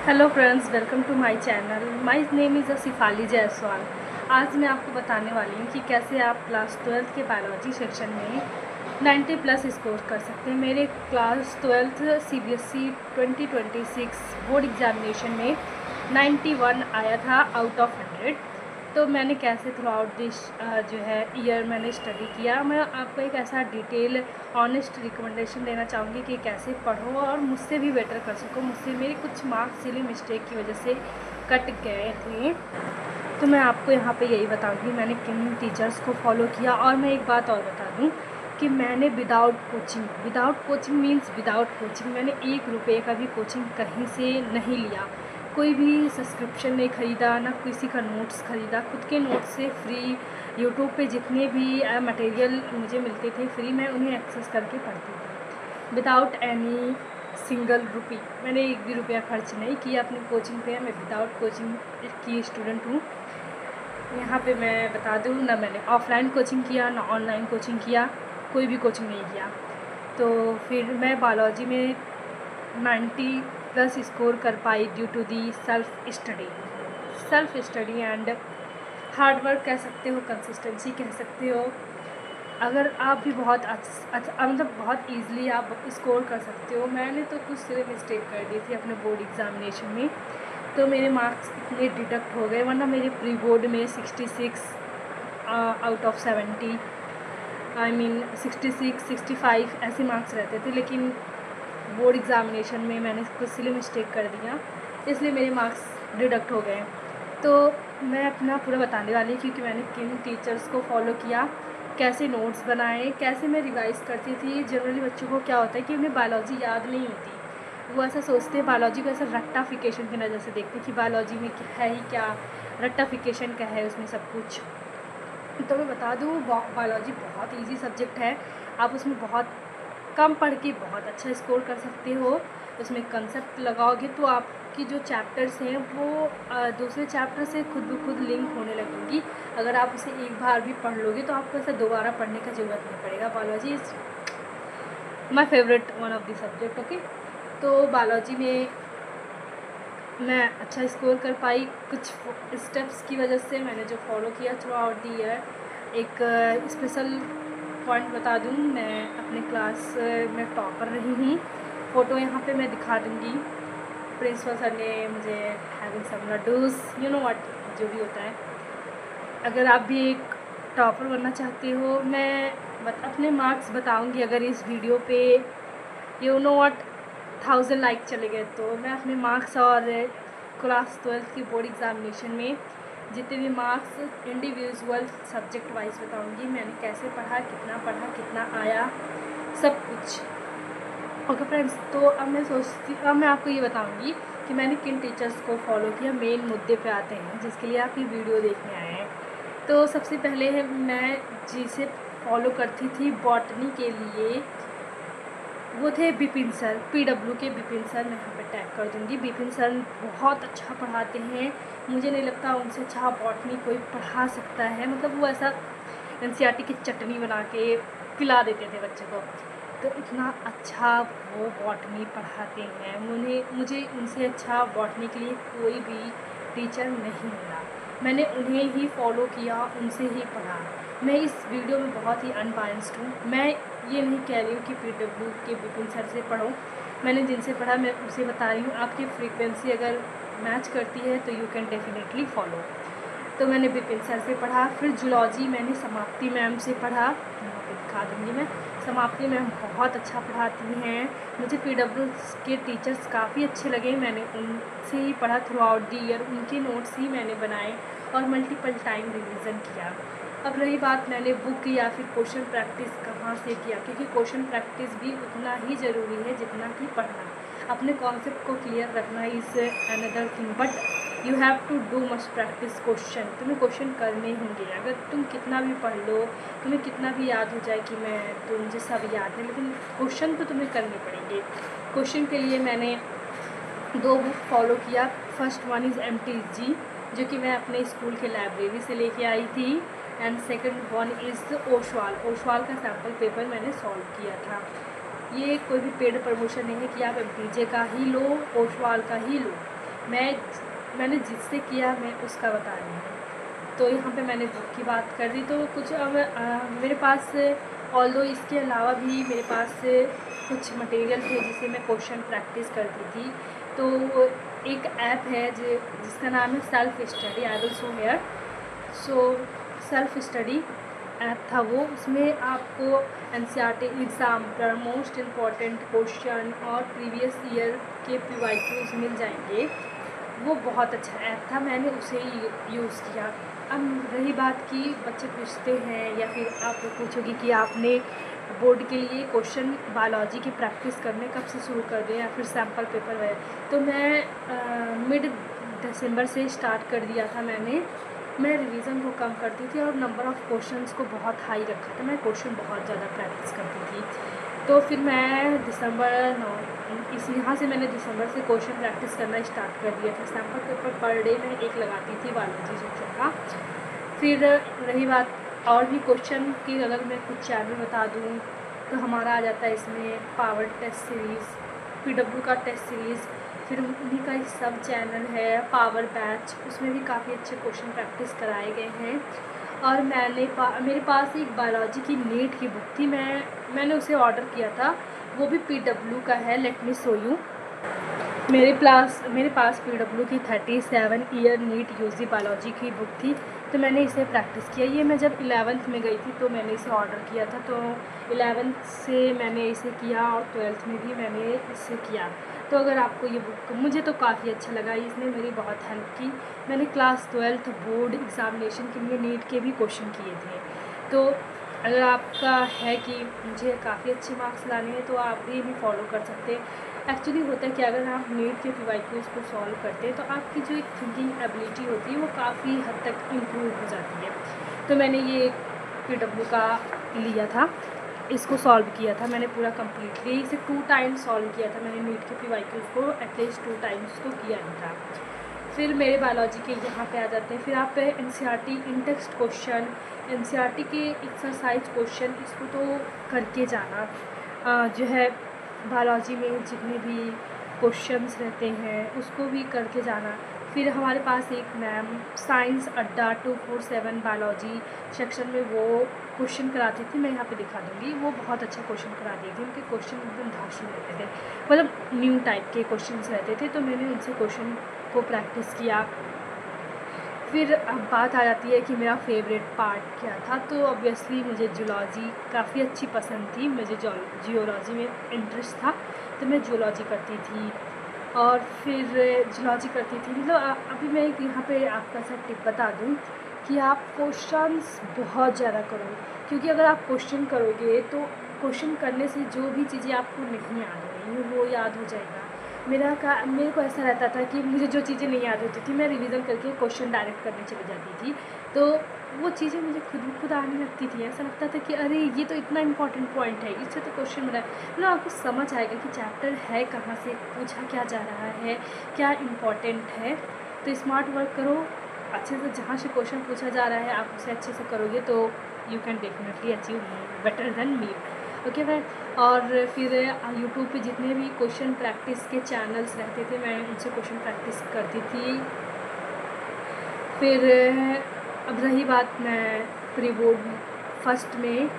Hello friends, welcome to my channel. My name is Shifali Jaiswal. आज मैं आपको बताने वाली हूँ कि कैसे आप क्लास 12th के बायोलॉजी सेक्शन में 90 प्लस स्कोर कर सकते हैं। मेरे class 12th CBSE 2026 board examination में 91 आया था आउट ऑफ 100। तो मैंने कैसे थ्रू आउट दिस जो है ईयर मैंने स्टडी किया। मैं आपको एक ऐसा डिटेल ऑनेस्ट रिकमेंडेशन देना चाहूँगी कि कैसे पढ़ो और मुझसे भी बेटर कर सको। मुझसे मेरे कुछ मार्क्स सिली मिस्टेक की वजह से कट गए थे, तो मैं आपको यहाँ पे यही बताऊँगी मैंने किन टीचर्स को फॉलो किया। और मैं एक बात और बता दूँ कि मैंने without coaching means without coaching मैंने 1 रुपये का भी कोचिंग कहीं से नहीं लिया। कोई भी सब्सक्रिप्शन नहीं ख़रीदा, ना किसी का नोट्स ख़रीदा। खुद के नोट्स से फ्री यूट्यूब पे जितने भी मटेरियल मुझे मिलते थे फ्री, मैं उन्हें एक्सेस करके पढ़ती थी विदाउट एनी सिंगल रुपी। मैंने 1 भी रुपया खर्च नहीं किया अपनी कोचिंग पे। मैं विदाउट कोचिंग की स्टूडेंट हूँ। यहाँ पे मैं बता दूँ, ना मैंने ऑफलाइन कोचिंग किया ना ऑनलाइन कोचिंग किया, कोई भी कोचिंग नहीं किया। तो फिर मैं बायोलॉजी में 90 प्लस स्कोर कर पाई due to the self study and hard work कह सकते हो, कंसिस्टेंसी कह सकते हो। अगर आप भी बहुत मतलब बहुत ईज़िली आप स्कोर कर सकते हो। मैंने तो कुछ सिले मिस्टेक कर दी थी अपने बोर्ड एग्ज़ामिनेशन में, तो मेरे मार्क्स इतने डिडक्ट हो गए। वरना मेरे प्री बोर्ड में 66 आउट ऑफ 70 66 65 ऐसे मार्क्स रहते थे, लेकिन बोर्ड एग्ज़ामिनेशन में मैंने कुछ सिली मिस्टेक कर दिया, इसलिए मेरे मार्क्स डिडक्ट हो गए। तो मैं अपना पूरा बताने वाली हूँ क्योंकि मैंने किन टीचर्स को फॉलो किया, कैसे नोट्स बनाए, कैसे मैं रिवाइज़ करती थी। जनरली बच्चों को क्या होता है कि उन्हें बायोलॉजी याद नहीं होती। वो ऐसा सोचते हैं, बायोलॉजी को ऐसा रट्टाफिकेशन की नज़र से देखते हैं कि बायोलॉजी में है ही क्या, रट्टाफिकेशन का है उसमें सब कुछ। तो मैं बता दूँ, बायोलॉजी बहुत ईजी सब्जेक्ट है। आप उसमें बहुत कम पढ़ के बहुत अच्छा स्कोर कर सकते हो। उसमें कंसेप्ट लगाओगे तो आपकी जो चैप्टर्स हैं वो दूसरे चैप्टर से खुद ब खुद लिंक होने लगेंगी। अगर आप उसे एक बार भी पढ़ लोगे तो आपको ऐसा दोबारा पढ़ने का ज़रूरत नहीं पड़ेगा। Biology is my favourite one of the subject. Okay, तो बायोलॉजी में मैं अच्छा स्कोर कर पाई कुछ स्टेप्स की वजह से। मैंने जो फॉलो किया थ्रू आउट द ईयर, एक स्पेशल पॉइंट बता दूँ, मैं अपने क्लास में टॉपर रही हूँ। फ़ोटो यहाँ पे मैं दिखा दूँगी। प्रिंसिपल सर ने मुझे having some laddoos, you know what, जो भी होता है। अगर आप भी एक टॉपर बनना चाहते हो, मैं अपने मार्क्स बताऊँगी अगर इस वीडियो पे यू नो व्हाट 1000 लाइक चले गए तो। मैं अपने मार्क्स और क्लास 12th की बोर्ड एग्ज़ामिनेशन में जितने भी मार्क्स इंडिविजुअल सब्जेक्ट वाइज बताऊंगी। मैंने कैसे पढ़ा, कितना आया, सब कुछ। ओके फ्रेंड्स, तो अब मैं आपको ये बताऊंगी कि मैंने किन टीचर्स को फॉलो किया। मेन मुद्दे पे आते हैं जिसके लिए आप ये वीडियो देखने आए हैं। तो सबसे पहले है, मैं जिसे फॉलो करती थी बॉटनी के लिए, वो थे बिपिन सर, PW के बिपिन सर। मैं यहाँ पे टैग कर दूँगी। बिपिन सर बहुत अच्छा पढ़ाते हैं। मुझे नहीं लगता उनसे अच्छा बॉटनी कोई पढ़ा सकता है। मतलब वो ऐसा NCERT की चटनी बना के पिला देते थे बच्चे को। तो इतना अच्छा वो बॉटनी पढ़ाते हैं। मुझे उनसे अच्छा बॉटनी के लिए कोई भी टीचर नहीं मिला। मैंने उन्हें ही फॉलो किया, उनसे ही पढ़ा। मैं इस वीडियो में बहुत ही अनबायस्ड हूँ। मैं ये नहीं कह रही हूँ कि PW के बिपिन सर से पढ़ो। मैंने जिनसे पढ़ा मैं उसे बता रही हूँ। आपकी फ्रीक्वेंसी अगर मैच करती है तो यू कैन डेफिनेटली फॉलो। तो मैंने बिपिन सर से पढ़ा। फिर जूलॉजी मैंने समाप्ति मैम से पढ़ा, यहाँ पे दिखा दूँगी मैं। समाप्ति मैम बहुत अच्छा पढ़ाती हैं। मुझे PW के टीचर्स काफ़ी अच्छे लगे। मैंने उनसे ही पढ़ा थ्रू आउट द ईयर। उनके नोट्स ही मैंने बनाए और मल्टीपल टाइम रिवीजन किया। अब रही बात मैंने बुक या फिर क्वेश्चन प्रैक्टिस कहाँ से किया, क्योंकि क्वेश्चन प्रैक्टिस भी उतना ही ज़रूरी है जितना कि पढ़ना। अपने कॉन्सेप्ट को क्लियर रखना is another thing, but you have to do must practice question. तुम्हें क्वेश्चन करने होंगे। अगर तुम कितना भी पढ़ लो, तुम्हें कितना भी याद हो जाए कि तो मुझे सब याद है, लेकिन क्वेश्चन तो तुम्हें करने पड़ेंगे। क्वेश्चन के लिए मैंने 2 बुक फॉलो किया। फर्स्ट वन इज़ MTG, जो कि मैं अपने स्कूल के लाइब्रेरी से लेके आई थी, and second one is Oswal का सैम्पल पेपर मैंने सॉल्व किया था। ये कोई भी पेड प्रमोशन नहीं है कि आप MTJ का ही लो, ओशवाल का ही लो। मैंने जिससे किया मैं उसका बता रही हूँ। तो यहाँ पे मैंने बुक की बात कर दी, तो कुछ अब मेरे पास ऑल्दो इसके अलावा भी मेरे पास कुछ मटेरियल थे जिससे मैं क्वेश्चन प्रैक्टिस करती थी। तो एक ऐप है जिसका नाम है self study, I will show here. So self study app था वो, उसमें आपको एनसीईआरटी एग्ज़ाम पर मोस्ट इम्पॉर्टेंट क्वेश्चन और प्रीवियस ईयर के पीवाईक्यूज़ मिल जाएंगे। वो बहुत अच्छा ऐप था, मैंने उसे यूज़ किया। अब रही बात कि बच्चे पूछते हैं या फिर आप पूछोगे कि आपने बोर्ड के लिए क्वेश्चन बायोलॉजी की प्रैक्टिस करने कब से शुरू कर दें या फिर सैम्पल पेपर है, तो मैं मिड दिसंबर से स्टार्ट कर दिया था। मैं रिवीजन को कम करती थी और नंबर ऑफ़ क्वेश्चंस को बहुत हाई रखा था। मैं क्वेश्चन बहुत ज़्यादा प्रैक्टिस करती थी। तो फिर मैं यहाँ से मैंने दिसंबर से क्वेश्चन प्रैक्टिस करना स्टार्ट कर दिया था। सैम्पल पेपर पर डे मैं एक लगाती थी बायोलॉजी सेक्शन का। फिर रही बात और भी क्वेश्चन की, अगर मैं कुछ चैनल बता दूँ तो हमारा आ जाता है इसमें पावर टेस्ट सीरीज़, पीडब्ल्यू का टेस्ट सीरीज़, फिर उन्हीं का एक सब चैनल है पावर बैच, उसमें भी काफ़ी अच्छे क्वेश्चन प्रैक्टिस कराए गए हैं। और मेरे पास एक बायोलॉजी की नीट की बुक थी, मैंने उसे ऑर्डर किया था, वो भी पीडब्ल्यू का है। Let me show you. मेरे पास पीडब्ल्यू की 37 ईयर नीट यूजी बायोलॉजी की बुक थी, तो मैंने इसे प्रैक्टिस किया। ये मैं जब 11th में गई थी तो मैंने इसे ऑर्डर किया था, तो 11th से मैंने इसे किया और 12th में भी मैंने इसे किया। तो अगर आपको ये बुक, मुझे तो काफ़ी अच्छा लगा, इसने मेरी बहुत हेल्प की। मैंने क्लास 12th बोर्ड एग्ज़ामिनेशन के लिए नीट के भी क्वेश्चन किए थे। तो अगर आपका है कि मुझे काफ़ी अच्छे मार्क्स लाने हैं तो आप भी इन्हें फॉलो कर सकते हैं। एक्चुअली होता है कि अगर आप नीट के पीवाईक्यूज़ को सॉल्व करते हैं तो आपकी जो एक थिंकिंग एबिलिटी होती है वो काफ़ी हद तक इम्प्रूव हो जाती है। तो मैंने ये पीडब्ल्यू का लिया था, इसको सॉल्व किया था मैंने पूरा कम्प्लीटली। इसे 2 टाइम्स सॉल्व किया था मैंने नीट के पीवाईक्यूज़ को, एटलीस्ट 2 टाइम्स तो किया ही था। फिर मेरे बायोलॉजी के यहाँ पे आ जाते हैं। फिर आप एनसीईआरटी इन टेक्स्ट क्वेश्चन, एनसीईआरटी के एक्सरसाइज क्वेश्चन, इसको तो करके जाना। जो है बायोलॉजी में जितने भी क्वेश्चंस रहते हैं उसको भी करके जाना। फिर हमारे पास एक मैम साइंस अड्डा 247 बायोलॉजी सेक्शन में वो क्वेश्चन कराती थी, मैं यहाँ पे दिखा दूँगी। वो बहुत अच्छा क्वेश्चन कराती थी, उनके क्वेश्चन एकदम धांसू रहते थे, मतलब न्यू टाइप के क्वेश्चंस रहते थे, तो मैंने उनसे क्वेश्चन को प्रैक्टिस किया। फिर अब बात आ जाती है कि मेरा फेवरेट पार्ट क्या था, तो ऑब्वियसली मुझे जूलॉजी काफ़ी अच्छी पसंद थी। मुझे जियोलॉजी में इंटरेस्ट था, तो मैं जूलॉजी करती थी। और फिर जूलॉजी करती थी, मतलब अभी मैं एक यहाँ पे आपका सा टिप बता दूँ कि आप क्वेश्चंस बहुत ज़्यादा करो, क्योंकि अगर आप क्वेश्चन करोगे तो क्वेश्चन करने से जो भी चीज़ें आपको नहीं याद हो रही वो याद हो जाएगा। मेरे को ऐसा रहता था कि मुझे जो चीज़ें नहीं याद होती थी मैं रिवीजन करके क्वेश्चन डायरेक्ट करने चली जाती थी, तो वो चीज़ें मुझे खुद आने लगती थी। ऐसा लगता था कि अरे ये तो इतना इंपॉर्टेंट पॉइंट है, इससे तो क्वेश्चन बना है। मतलब आपको समझ आएगा कि चैप्टर है कहाँ से, पूछा क्या जा रहा है, क्या इम्पॉर्टेंट है। तो स्मार्ट वर्क करो अच्छे से, जहाँ से क्वेश्चन पूछा जा रहा है आप उसे अच्छे से करोगे तो you can definitely achieve better than me. Okay भाई। और फिर यूट्यूब पे जितने भी क्वेश्चन प्रैक्टिस के चैनल्स रहते थे मैं उनसे क्वेश्चन प्रैक्टिस करती थी। फिर अब रही बात, मैं प्री बोर्ड फर्स्ट में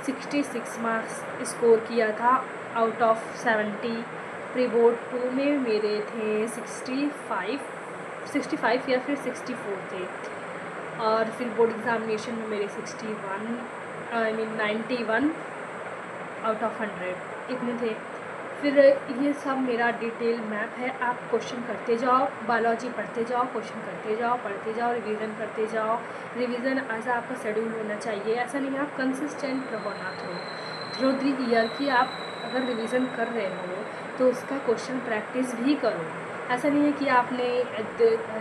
66 मार्क्स स्कोर किया था आउट ऑफ 70। प्री बोर्ड 2 में मेरे थे 65 या फिर 64 थे। और फिर बोर्ड एग्ज़ामिनेशन में मेरे 91 आउट ऑफ 100 इतने थे। फिर ये सब मेरा डिटेल मैप है, आप क्वेश्चन करते जाओ, बायोलॉजी पढ़ते जाओ, क्वेश्चन करते जाओ, पढ़ते जाओ, रिवीजन करते जाओ। रिवीजन ऐसा आपका शेड्यूल होना चाहिए, ऐसा नहीं है आप कंसिस्टेंट रहो ना थ्रू द ईयर की आप अगर रिवीजन कर रहे हो तो उसका क्वेश्चन प्रैक्टिस भी करो। ऐसा नहीं है कि आपने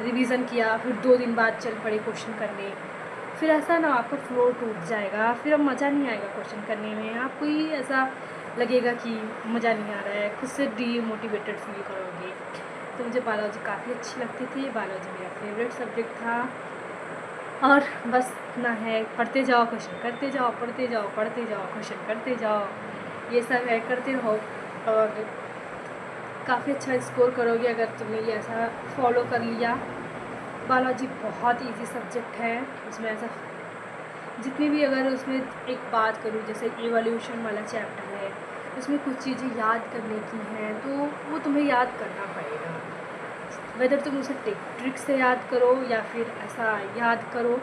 रिवीजन किया फिर 2 दिन बाद चल पड़े क्वेश्चन करने, फिर ऐसा ना आपका फ्लो टूट जाएगा, फिर अब मज़ा नहीं आएगा क्वेश्चन करने में, आपको ही ऐसा लगेगा कि मज़ा नहीं आ रहा है, खुद से डीमोटिवेटेड फील करोगे। तो मुझे बायोलॉजी काफ़ी अच्छी लगती थी, बायोलॉजी मेरा फेवरेट सब्जेक्ट था। और बस इतना है, पढ़ते जाओ, क्वेश्चन करते जाओ, पढ़ते जाओ, पढ़ते जाओ, क्वेश्चन करते जाओ, ये सब है, करते रहो और काफ़ी अच्छा स्कोर करोगे अगर तुमने ये ऐसा फॉलो कर लिया। बायोलॉजी बहुत इजी सब्जेक्ट है, उसमें ऐसा जितनी भी, अगर उसमें एक बात करूँ जैसे इवोल्यूशन वाला चैप्टर है, उसमें कुछ चीज़ें याद करने की हैं तो वो तुम्हें याद करना पड़ेगा। वेदर तुम उसे ट्रिक से याद करो या फिर ऐसा याद करो,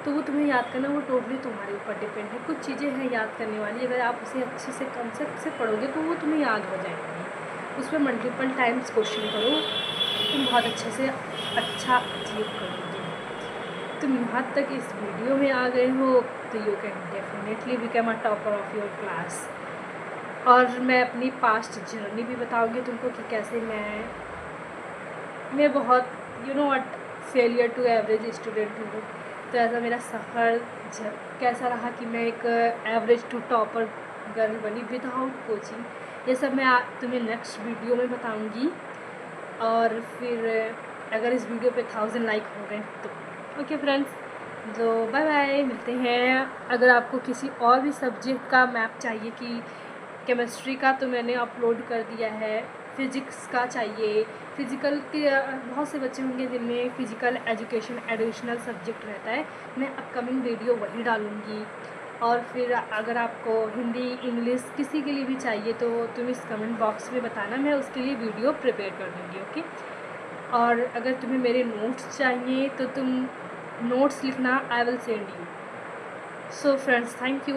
तो वो तुम्हें याद करना वो टोटली तुम्हारे ऊपर डिपेंड है। कुछ चीज़ें हैं याद करने वाली, अगर आप उसे अच्छे से कंसेप्ट से पढ़ोगे तो वो तुम्हें याद हो जाएंगी। उसमें मल्टीपल टाइम्स क्वेश्चन करो, तुम बहुत अच्छे से अच्छा अचीव करोगे। तुम यहाँ तक इस वीडियो में आ गए हो तो you can definitely become a topper of your class. और मैं अपनी पास्ट जर्नी भी बताऊँगी तुमको कि कैसे मैं बहुत what failure to average student हूँ। तो ऐसा मेरा सफ़र कैसा रहा कि मैं एक एवरेज टू टॉपर गर्ल बनी विदाउट कोचिंग, ये सब मैं तुम्हें नेक्स्ट वीडियो में बताऊँगी। और फिर अगर इस वीडियो पे 1000 लाइक हो गए तो ओके फ्रेंड्स, तो बाय बाय, मिलते हैं। अगर आपको किसी और भी सब्जेक्ट का मैप चाहिए, कि केमिस्ट्री का तो मैंने अपलोड कर दिया है, फिज़िक्स का चाहिए, फ़िज़िकल के बहुत से बच्चे होंगे जिनमें फ़िज़िकल एजुकेशन एडिशनल सब्जेक्ट रहता है, मैं अपकमिंग वीडियो वही डालूँगी। और फिर अगर आपको हिंदी इंग्लिश किसी के लिए भी चाहिए तो तुम इस कमेंट बॉक्स में बताना, मैं उसके लिए वीडियो प्रिपेयर कर दूँगी। ओके, और अगर तुम्हें मेरे नोट्स चाहिए तो तुम नोट्स लिखना, I will send you. So friends, thank you.